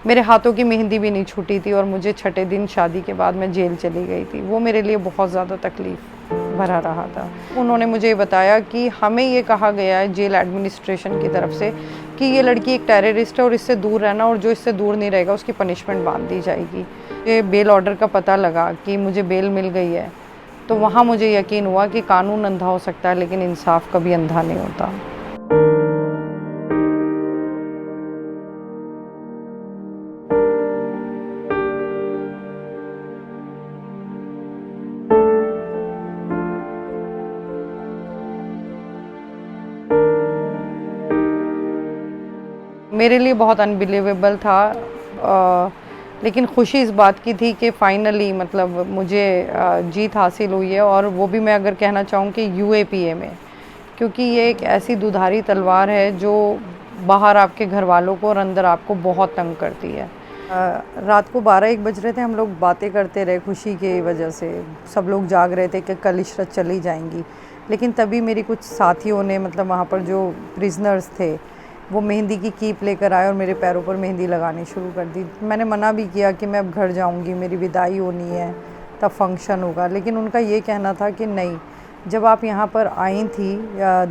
मेरे हाथों की मेहंदी भी नहीं छूटी थी और मुझे छठे दिन शादी के बाद मैं जेल चली गई थी। वो मेरे लिए बहुत ज़्यादा तकलीफ़ भरा रहा था। उन्होंने मुझे ये बताया कि हमें ये कहा गया है जेल एडमिनिस्ट्रेशन की तरफ से कि ये लड़की एक टेररिस्ट है और इससे दूर रहना, और जो इससे दूर नहीं रहेगा उसकी पनिशमेंट बांध दी जाएगी। ये बेल ऑर्डर का पता लगा कि मुझे बेल मिल गई है, तो वहाँ मुझे यकीन हुआ कि कानून अंधा हो सकता है लेकिन इंसाफ कभी अंधा नहीं होता। मेरे लिए बहुत अनबिलीवेबल था, लेकिन खुशी इस बात की थी कि फ़ाइनली मतलब मुझे जीत हासिल हुई है, और वो भी मैं अगर कहना चाहूँ कि यूएपीए में, क्योंकि ये एक ऐसी दुधारी तलवार है जो बाहर आपके घर वालों को और अंदर आपको बहुत तंग करती है। रात को 12-1 बज रहे थे, हम लोग बातें करते रहे खुशी की वजह से। सब लोग जाग रहे थे कि कल इशरत चली जाएंगी, लेकिन तभी मेरी कुछ साथियों ने, मतलब वहाँ पर जो प्रिजनर्स थे, वो मेहंदी की कीप लेकर आए और मेरे पैरों पर मेहंदी लगानी शुरू कर दी। मैंने मना भी किया कि मैं अब घर जाऊंगी, मेरी विदाई होनी है, तब फंक्शन होगा, लेकिन उनका ये कहना था कि नहीं, जब आप यहाँ पर आई थी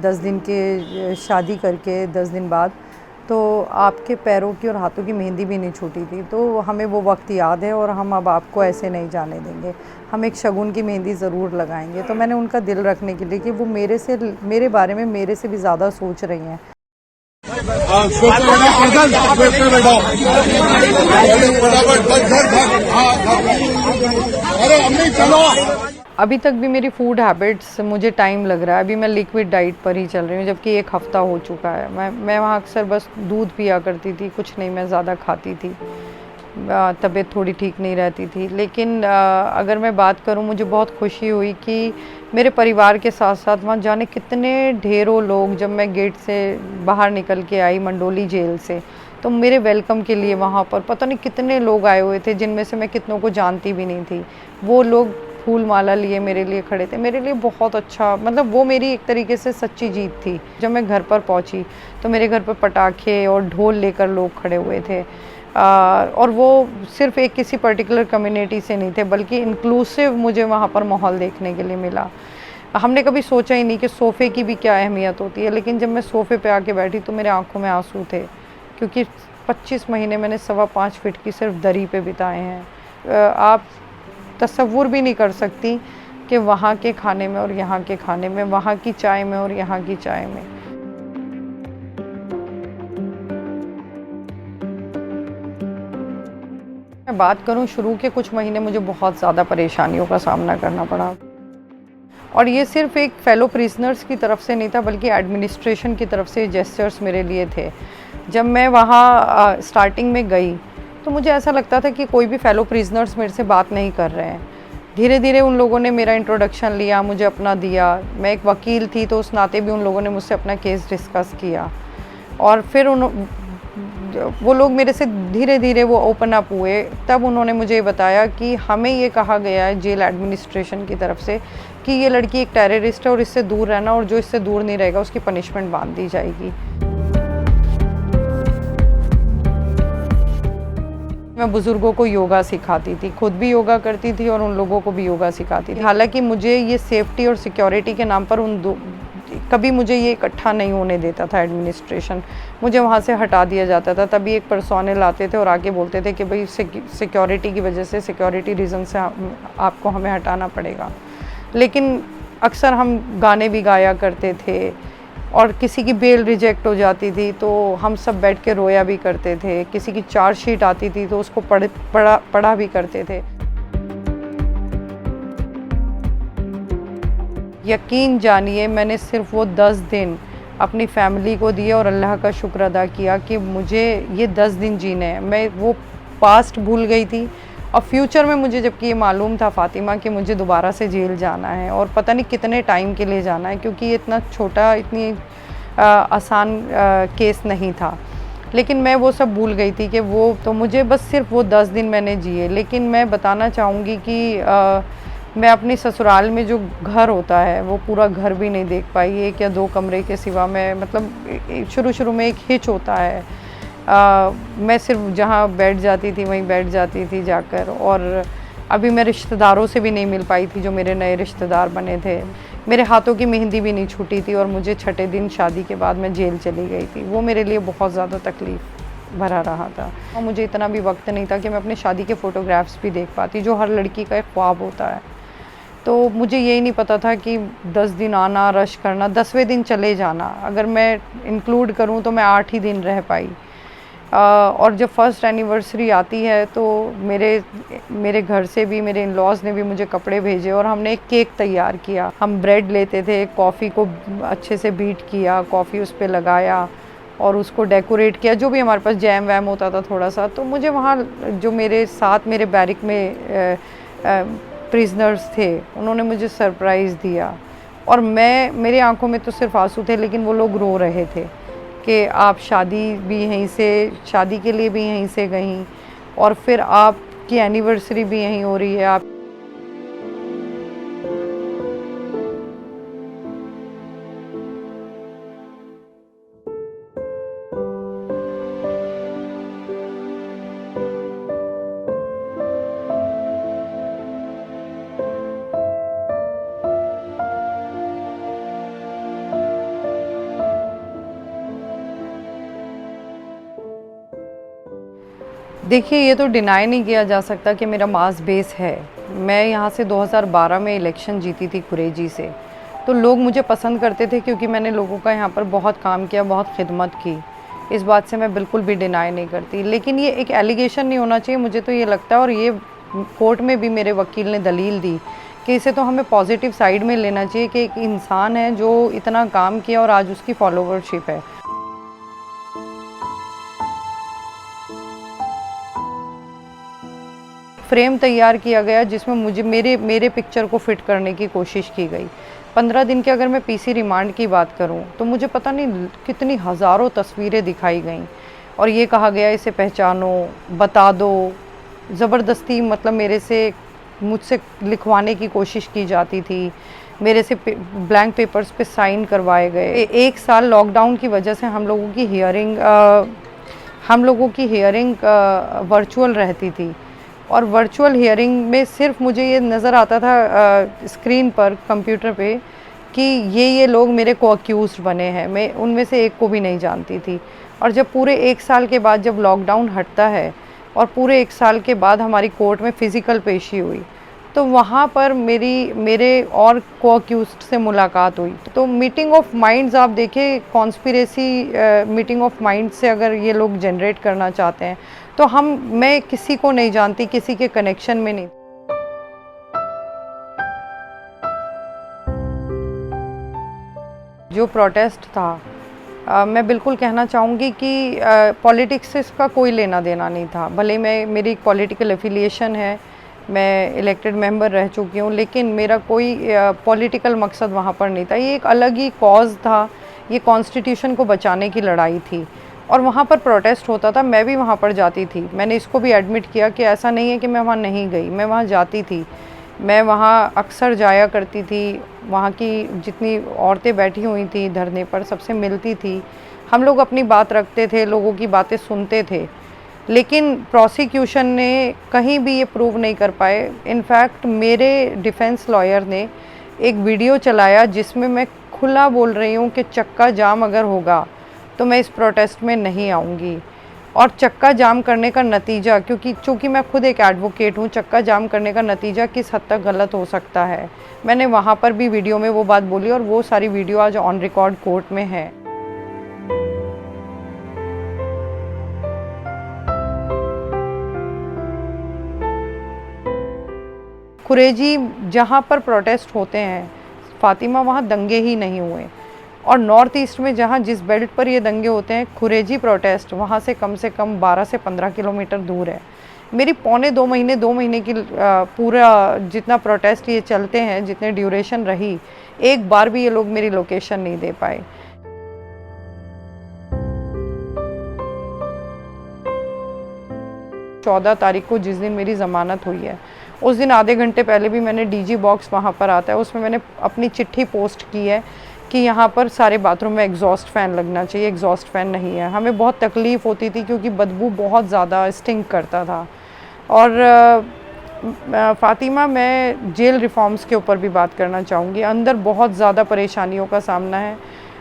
10 दिन के शादी करके 10 दिन बाद, तो आपके पैरों की और हाथों की मेहंदी भी नहीं छूटी थी, तो हमें वो वक्त याद है और हम अब आपको ऐसे नहीं जाने देंगे, हम एक शगुन की मेहंदी ज़रूर लगाएंगे। तो मैंने उनका दिल रखने के लिए कि वो मेरे बारे में मेरे से भी ज़्यादा सोच रही हैं। अभी तक भी मेरी फूड हैबिट्स, मुझे टाइम लग रहा है। अभी मैं लिक्विड डाइट पर ही चल रही हूँ, जबकि 1 हफ़्ता हो चुका है। मैं वहाँ अक्सर बस दूध पिया करती थी, कुछ नहीं मैं ज़्यादा खाती थी। तबीयत थोड़ी ठीक नहीं रहती थी, लेकिन अगर मैं बात करूँ, मुझे बहुत खुशी हुई कि मेरे परिवार के साथ साथ वहाँ जाने कितने ढेरों लोग, जब मैं गेट से बाहर निकल के आई मंडोली जेल से, तो मेरे वेलकम के लिए वहाँ पर पता नहीं कितने लोग आए हुए थे, जिनमें से मैं कितनों को जानती भी नहीं थी। वो लोग फूल माला लिए मेरे लिए खड़े थे। मेरे लिए बहुत अच्छा, मतलब वो मेरी एक तरीके से सच्ची जीत थी। जब मैं घर पर पहुँची तो मेरे घर पर पटाखे और ढोल लेकर लोग खड़े हुए थे, और वो सिर्फ एक किसी पर्टिकुलर कम्युनिटी से नहीं थे, बल्कि इंक्लूसिव मुझे वहाँ पर माहौल देखने के लिए मिला। हमने कभी सोचा ही नहीं कि सोफ़े की भी क्या अहमियत होती है, लेकिन जब मैं सोफ़े पे आके बैठी तो मेरे आंखों में आंसू थे, क्योंकि 25 महीने मैंने 5.25 फीट की सिर्फ दरी पे बिताए हैं। आप तसव्वुर भी नहीं कर सकती कि वहाँ के खाने में और यहाँ के खाने में, वहाँ की चाय में और यहाँ की चाय में। मैं बात करूँ, शुरू के कुछ महीने मुझे बहुत ज़्यादा परेशानियों का सामना करना पड़ा, और ये सिर्फ एक फेलो प्रिजनर्स की तरफ से नहीं था, बल्कि एडमिनिस्ट्रेशन की तरफ से जेस्चर्स मेरे लिए थे। जब मैं वहाँ स्टार्टिंग में गई तो मुझे ऐसा लगता था कि कोई भी फेलो प्रिजनर्स मेरे से बात नहीं कर रहे हैं। धीरे धीरे उन लोगों ने मेरा इंट्रोडक्शन लिया, मुझे अपना दिया। मैं एक वकील थी तो उस नाते भी उन लोगों ने मुझसे अपना केस डिस्कस किया, और फिर वो लोग मेरे से धीरे धीरे वो ओपन अप हुए। तब उन्होंने मुझे ये बताया कि हमें ये कहा गया है जेल एडमिनिस्ट्रेशन की तरफ से कि ये लड़की एक टेररिस्ट है और इससे दूर रहना, और जो इससे दूर नहीं रहेगा उसकी पनिशमेंट बांध दी जाएगी। मैं बुज़ुर्गों को योगा सिखाती थी, खुद भी योगा करती थी और उन लोगों को भी योगा सिखाती थी। हालांकि मुझे ये सेफ्टी और सिक्योरिटी के नाम पर कभी मुझे ये इकट्ठा नहीं होने देता था एडमिनिस्ट्रेशन, मुझे वहाँ से हटा दिया जाता था। तभी एक पर्सोनल आते थे और आके बोलते थे कि भाई सिक्योरिटी की वजह से, सिक्योरिटी रीज़न से आपको हमें हटाना पड़ेगा। लेकिन अक्सर हम गाने भी गाया करते थे, और किसी की बेल रिजेक्ट हो जाती थी तो हम सब बैठ के रोया भी करते थे। किसी की चार्जशीट आती थी तो उसको पढ़ा भी करते थे। यकीन जानिए, मैंने सिर्फ वो 10 दिन अपनी फैमिली को दिए और अल्लाह का शुक्र अदा किया कि मुझे ये 10 दिन जीने हैं। मैं वो पास्ट भूल गई थी, और फ्यूचर में मुझे जबकि ये मालूम था फ़ातिमा कि मुझे दोबारा से जेल जाना है, और पता नहीं कितने टाइम के लिए जाना है, क्योंकि ये इतना छोटा, इतनी आसान केस नहीं था। लेकिन मैं वो सब भूल गई थी कि वो तो मुझे बस सिर्फ वो 10 दिन मैंने जिए। लेकिन मैं बताना चाहूँगी कि मैं अपनी ससुराल में जो घर होता है वो पूरा घर भी नहीं देख पाई। 1 या 2 कमरे के सिवा मैं, मतलब शुरू में एक हिच होता है मैं सिर्फ जहाँ बैठ जाती थी वहीं बैठ जाती थी जाकर, और अभी मैं रिश्तेदारों से भी नहीं मिल पाई थी जो मेरे नए रिश्तेदार बने थे। मेरे हाथों की मेहंदी भी नहीं छूटी थी और मुझे छठे दिन शादी के बाद मैं जेल चली गई थी। वो मेरे लिए बहुत ज़्यादा तकलीफ़ भरा रहा था और मुझे इतना भी वक्त नहीं था कि मैं अपने शादी के फ़ोटोग्राफ्स भी देख पाती, जो हर लड़की का एक ख्वाब होता है। तो मुझे यही नहीं पता था कि 10 दिन आना, रश करना, 10वें दिन चले जाना। अगर मैं इंक्लूड करूँ तो मैं 8 ही दिन रह पाई। और जब फर्स्ट एनिवर्सरी आती है तो मेरे घर से भी, मेरे इन लॉज़ ने भी मुझे कपड़े भेजे और हमने एक केक तैयार किया। हम ब्रेड लेते थे, कॉफ़ी को अच्छे से बीट किया, कॉफ़ी उस पर लगाया और उसको डेकोरेट किया, जो भी हमारे पास जैम वैम होता था थोड़ा सा। तो मुझे वहाँ जो मेरे साथ मेरे बैरिक में प्रिजनर्स थे, उन्होंने मुझे सरप्राइज़ दिया और मेरे आंखों में तो सिर्फ आंसू थे, लेकिन वो लोग रो रहे थे कि आप शादी के लिए भी यहीं से गईं और फिर आपकी एनिवर्सरी भी यहीं हो रही है। आप देखिए, ये तो डिनाई नहीं किया जा सकता कि मेरा मास बेस है। मैं यहाँ से 2012 में इलेक्शन जीती थी कुरेजी से, तो लोग मुझे पसंद करते थे क्योंकि मैंने लोगों का यहाँ पर बहुत काम किया, बहुत खिदमत की। इस बात से मैं बिल्कुल भी डिनाई नहीं करती, लेकिन ये एक एलिगेशन नहीं होना चाहिए, मुझे तो ये लगता है। और ये कोर्ट में भी मेरे वकील ने दलील दी कि इसे तो हमें पॉजिटिव साइड में लेना चाहिए कि एक इंसान है जो इतना काम किया और आज उसकी फॉलोवरशिप है। फ्रेम तैयार किया गया जिसमें मुझे मेरे पिक्चर को फिट करने की कोशिश की गई। 15 दिन के अगर मैं पीसी रिमांड की बात करूं तो मुझे पता नहीं कितनी हज़ारों तस्वीरें दिखाई गईं और ये कहा गया इसे पहचानो, बता दो। ज़बरदस्ती मतलब मुझसे लिखवाने की कोशिश की जाती थी, मेरे से ब्लैंक पेपर्स पे साइन करवाए गए। 1 साल लॉकडाउन की वजह से हम लोगों की हियरिंग वर्चुअल रहती थी और वर्चुअल हियरिंग में सिर्फ मुझे ये नज़र आता था स्क्रीन पर, कंप्यूटर पे, कि ये लोग मेरे को अक्यूज़ बने हैं। मैं उनमें से एक को भी नहीं जानती थी। और जब पूरे 1 साल के बाद जब लॉकडाउन हटता है और पूरे 1 साल के बाद हमारी कोर्ट में फ़िज़िकल पेशी हुई, तो वहाँ पर मेरे और को अक्यूज़्ड से मुलाकात हुई। तो मीटिंग ऑफ माइंड्स, आप देखें, कॉन्स्पिरेसी मीटिंग ऑफ माइंड्स से अगर ये लोग जनरेट करना चाहते हैं तो मैं किसी को नहीं जानती, किसी के कनेक्शन में नहीं। जो प्रोटेस्ट था, मैं बिल्कुल कहना चाहूँगी कि पॉलिटिक्स से इसका कोई लेना देना नहीं था। भले मेरी पॉलिटिकल एफिलिएशन है, मैं इलेक्टेड मेंबर रह चुकी हूँ, लेकिन मेरा कोई पॉलिटिकल मकसद वहाँ पर नहीं था। ये एक अलग ही कॉज था, ये कॉन्स्टिट्यूशन को बचाने की लड़ाई थी और वहाँ पर प्रोटेस्ट होता था। मैं भी वहाँ पर जाती थी, मैंने इसको भी एडमिट किया कि ऐसा नहीं है कि मैं वहाँ नहीं गई, मैं वहाँ जाती थी। मैं वहाँ अक्सर जाया करती थी, वहाँ की जितनी औरतें बैठी हुई थी धरने पर सबसे मिलती थी। हम लोग अपनी बात रखते थे, लोगों की बातें सुनते थे, लेकिन प्रोसिक्यूशन ने कहीं भी ये प्रूव नहीं कर पाए। इनफैक्ट मेरे डिफेंस लॉयर ने एक वीडियो चलाया जिसमें मैं खुला बोल रही हूँ कि चक्का जाम अगर होगा तो मैं इस प्रोटेस्ट में नहीं आऊँगी। और चक्का जाम करने का नतीजा, चूँकि मैं खुद एक एडवोकेट हूँ, चक्का जाम करने का नतीजा किस हद तक गलत हो सकता है, मैंने वहाँ पर भी वीडियो में वो बात बोली और वो सारी वीडियो आज ऑन रिकॉर्ड कोर्ट में है। कुरेजी जहाँ पर प्रोटेस्ट होते हैं फातिमा, वहाँ दंगे ही नहीं हुए। और नॉर्थ ईस्ट में जहाँ जिस बेल्ट पर ये दंगे होते हैं, कुरेजी प्रोटेस्ट वहाँ से कम 12 से 15 किलोमीटर दूर है। मेरी पौने 2 महीने की पूरा जितना प्रोटेस्ट ये चलते हैं, जितने ड्यूरेशन रही, एक बार भी ये लोग मेरी लोकेशन नहीं दे पाए। चौदह तारीख को जिस दिन मेरी ज़मानत हुई है, उस दिन आधे घंटे पहले भी मैंने डीजी बॉक्स वहाँ पर आता है, उसमें मैंने अपनी चिट्ठी पोस्ट की है कि यहाँ पर सारे बाथरूम में एग्जॉस्ट फ़ैन लगना चाहिए, एग्जॉस्ट फ़ैन नहीं है। हमें बहुत तकलीफ़ होती थी क्योंकि बदबू बहुत ज़्यादा स्टिंक करता था। और फ़ातिमा, मैं जेल रिफ़ॉर्म्स के ऊपर भी बात करना चाहूँगी। अंदर बहुत ज़्यादा परेशानियों का सामना है।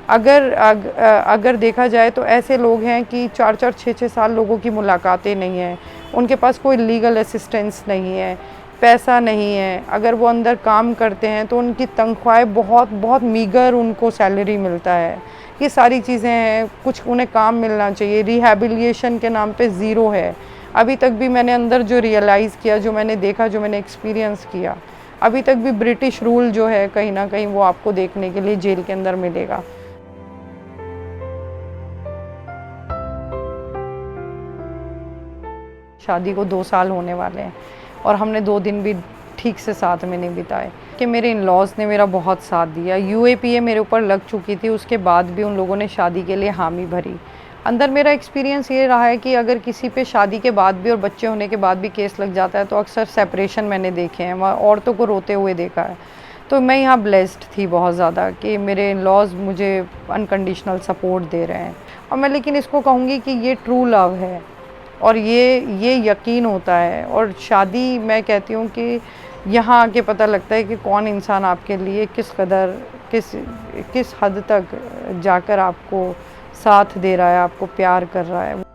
अगर देखा जाए तो ऐसे लोग हैं कि 4-4, 6-6 साल लोगों की मुलाकातें नहीं हैं, उनके पास कोई लीगल असिस्टेंस नहीं है, पैसा नहीं है। अगर वो अंदर काम करते हैं तो उनकी तनख्वाहें बहुत बहुत मीगर उनको सैलरी मिलता है। ये सारी चीज़ें हैं, कुछ उन्हें काम मिलना चाहिए। रिहैबिलिटेशन के नाम पे ज़ीरो है। अभी तक भी मैंने अंदर जो रियलाइज़ किया, जो मैंने देखा, जो मैंने एक्सपीरियंस किया, अभी तक भी ब्रिटिश रूल जो है कहीं ना कहीं वो आपको देखने के लिए जेल के अंदर मिलेगा। शादी को 2 साल होने वाले हैं और हमने 2 दिन भी ठीक से साथ में नहीं बिताए। कि मेरे इन लॉज़ ने मेरा बहुत साथ दिया। यूएपीए मेरे ऊपर लग चुकी थी, उसके बाद भी उन लोगों ने शादी के लिए हामी भरी। अंदर मेरा एक्सपीरियंस ये रहा है कि अगर किसी पे शादी के बाद भी और बच्चे होने के बाद भी केस लग जाता है तो अक्सर सेपरेशन मैंने देखे हैं, वहाँ औरतों को रोते हुए देखा है। तो मैं यहाँ ब्लेस्ड थी बहुत ज़्यादा कि मेरे इन लॉज़ मुझे अनकंडीशनल सपोर्ट दे रहे हैं। और मैं लेकिन इसको कहूँगी कि ये ट्रू लव है और ये यकीन होता है। और शादी, मैं कहती हूँ कि यहाँ आके पता लगता है कि कौन इंसान आपके लिए किस कदर, किस हद तक जाकर आपको साथ दे रहा है, आपको प्यार कर रहा है।